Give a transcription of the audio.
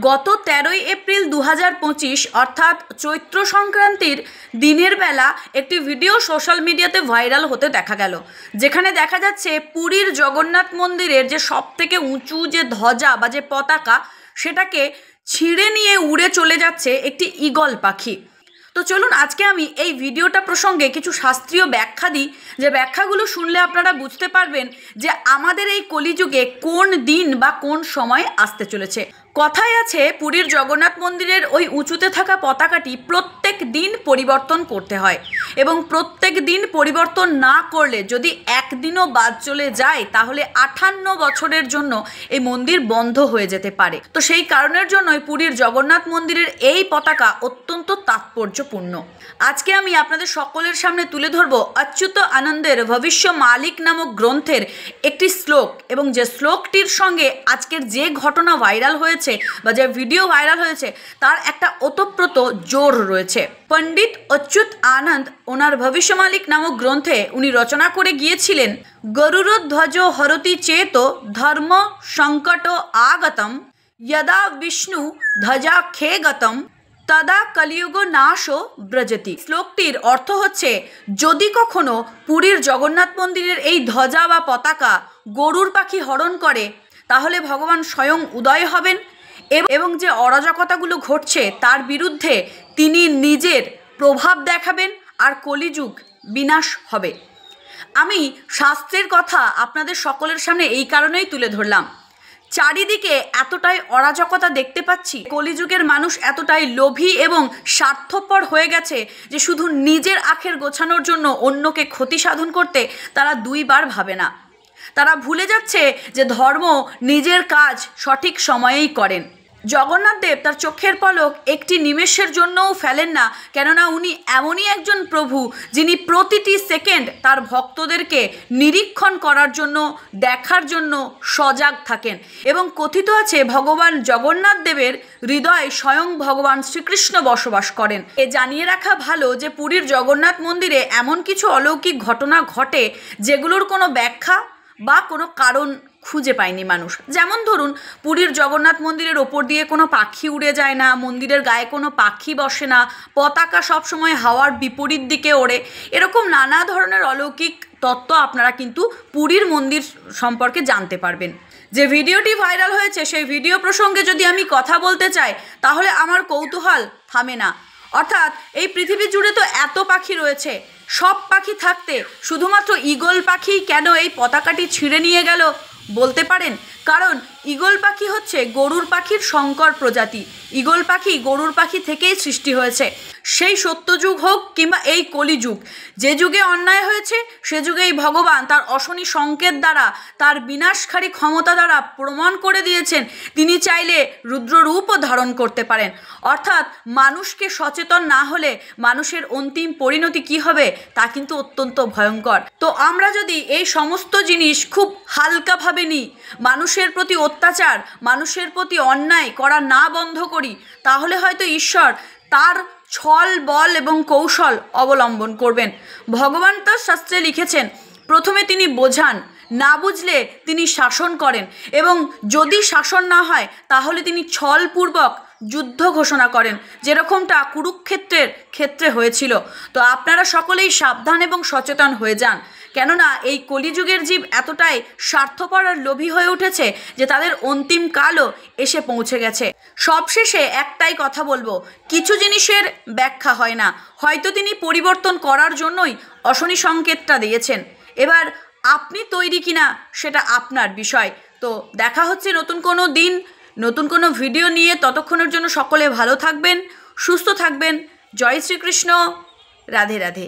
গত 13ই এপ্রিল 2025 অর্থাৎ চৈত্র সংক্রান্তির দিনের বেলা একটি ভিডিও সোশ্যাল মিডিয়াতে ভাইরাল হতে দেখা গেল, যেখানে দেখা যাচ্ছে পুরীর জগন্নাথ মন্দিরের যে সবথেকে উঁচু যে ধ্বজা বা যে পতাকা, সেটাকে ছিঁড়ে নিয়ে উড়ে চলে যাচ্ছে একটি ঈগল পাখি। তো চলুন আজকে আমি এই ভিডিওটা প্রসঙ্গে কিছু শাস্ত্রীয় ব্যাখ্যা দিই, যে ব্যাখ্যাগুলো শুনলে আপনারা বুঝতে পারবেন যে আমাদের এই কলিযুগে কোন দিন বা কোন সময় আসতে চলেছে। কথায় আছে, পুরীর জগন্নাথ মন্দিরের ওই উঁচুতে থাকা পতাকাটি প্রত্যেক দিন পরিবর্তন করতে হয়, এবং প্রত্যেক দিন পরিবর্তন না করলে যদি একদিনও বাদ চলে যায় তাহলে 58 বছরের জন্য এই মন্দির বন্ধ হয়ে যেতে পারে। তো সেই কারণের জন্যই পুরীর জগন্নাথ মন্দিরের এই পতাকা অত্যন্ত তাৎপর্যপূর্ণ। আজকে আমি আপনাদের সকলের সামনে তুলে ধরব অচ্যুত আনন্দের ভবিষ্য মালিক নামক গ্রন্থের একটি শ্লোক, এবং যে শ্লোকটির সঙ্গে আজকের যে ঘটনা ভাইরাল হয়েছে বা যে ভিডিও ভাইরাল হয়েছে তার একটা ওতপ্রোত জোর রয়েছে। পণ্ডিত অচ্যুত আনন্দ ওনার ভবিষ্য মালিক নামক গ্রন্থে উনি রচনা করে গিয়েছিলেন, গরুরধ্বজ হরতি চেত ধর্ম সংকট আগতম যদা বিষ্ণু ধ্বজা খেগতম তদা কলিযুগ নাশো ব্রজতি। শ্লোকটির অর্থ হচ্ছে, যদি কখনো পুরীর জগন্নাথ মন্দিরের এই ধ্বজা বা পতাকা গরুর পাখি হরণ করে তাহলে ভগবান স্বয়ং উদয় হবেন, এবং যে অরাজকতাগুলো ঘটছে তার বিরুদ্ধে তিনি নিজের প্রভাব দেখাবেন আর কলিযুগ বিনাশ হবে। আমি শাস্ত্রের কথা আপনাদের সকলের সামনে এই কারণেই তুলে ধরলাম, চারিদিকে এতটাই অরাজকতা দেখতে পাচ্ছি, কলিযুগের মানুষ এতটাই লোভী এবং স্বার্থপর হয়ে গেছে যে শুধু নিজের আখের গোছানোর জন্য অন্যকে ক্ষতি সাধন করতে তারা দুইবার ভাবে না। তারা ভুলে যাচ্ছে যে ধর্ম নিজের কাজ সঠিক সময়েই করেন। জগন্নাথ দেব তার চোখের পলক একটি নিমেষের জন্যও ফেলেন না, কেননা উনি এমনই একজন প্রভু যিনি প্রতিটি সেকেন্ড তার ভক্তদেরকে নিরীক্ষণ করার জন্য, দেখার জন্য সজাগ থাকেন। এবং কথিত আছে, ভগবান জগন্নাথ দেবের হৃদয়ে স্বয়ং ভগবান শ্রীকৃষ্ণ বসবাস করেন। এ জানিয়ে রাখা ভালো যে পুরীর জগন্নাথ মন্দিরে এমন কিছু অলৌকিক ঘটনা ঘটে যেগুলোর কোনো ব্যাখ্যা বা কোনো কারণ খুঁজে পায়নি মানুষ। যেমন ধরুন, পুরীর জগন্নাথ মন্দিরের ওপর দিয়ে কোনো পাখি উড়ে যায় না, মন্দিরের গায়ে কোনো পাখি বসে না, পতাকা সবসময় হাওয়ার বিপরীত দিকে ওড়ে। এরকম নানা ধরনের অলৌকিক তত্ত্ব আপনারা কিন্তু পুরীর মন্দির সম্পর্কে জানতে পারবেন। যে ভিডিওটি ভাইরাল হয়েছে সেই ভিডিও প্রসঙ্গে যদি আমি কথা বলতে চাই তাহলে আমার কৌতূহল থামে না। অর্থাৎ এই পৃথিবী জুড়ে তো এত পাখি রয়েছে, সব পাখি থাকতে শুধুমাত্র ঈগল পাখি কেন এই পতাকাটি ছিঁড়ে নিয়ে গেল বলতে পারেন? কারণ ঈগল পাখি হচ্ছে গরুর পাখির সংকর প্রজাতি। ঈগল পাখি গরুর পাখি থেকেই সৃষ্টি হয়েছে। সেই সত্যযুগ হোক কিংবা এই কলিযুগ, যে যুগে অন্যায় হয়েছে সে যুগেই ভগবান তার অশনি সংকেত দ্বারা, তার বিনাশকারী ক্ষমতা দ্বারা প্রমাণ করে দিয়েছেন তিনি চাইলে রুদ্ররূপও ধারণ করতে পারেন। অর্থাৎ মানুষকে সচেতন না হলে মানুষের অন্তিম পরিণতি কি হবে তা কিন্তু অত্যন্ত ভয়ঙ্কর। তো আমরা যদি এই সমস্ত জিনিস খুব হালকাভাবে নিই, মানুষের প্রতি অত্যাচার, মানুষের প্রতি অন্যায় করা না বন্ধ করি, তাহলে হয়তো ঈশ্বর তার ছল বল এবং কৌশল অবলম্বন করবেন। ভগবান তার শাস্ত্রে লিখেছেন, প্রথমে তিনি বোঝান, না বুঝলে তিনি শাসন করেন, এবং যদি শাসন না হয় তাহলে তিনি ছলপূর্বক যুদ্ধ ঘোষণা করেন, যেরকমটা কুরুক্ষেত্রের ক্ষেত্রে হয়েছিল। তো আপনারা সকলেই সাবধান এবং সচেতন হয়ে যান, কেননা এই কলিযুগের জীব এতটাই স্বার্থপর আর লোভী হয়ে উঠেছে যে তাদের অন্তিম কালও এসে পৌঁছে গেছে। সবশেষে একটাই কথা বলবো, কিছু জিনিসের ব্যাখ্যা হয় না, হয়তো তিনি পরিবর্তন করার জন্যই অশনি সংকেতটা দিয়েছেন। এবার আপনি তৈরি কিনা সেটা আপনার বিষয়। তো দেখা হচ্ছে নতুন কোনো দিন, নতুন কোনো ভিডিও নিয়ে। ততক্ষণের জন্য সকলে ভালো থাকবেন, সুস্থ থাকবেন। জয় শ্রীকৃষ্ণ, রাধে রাধে।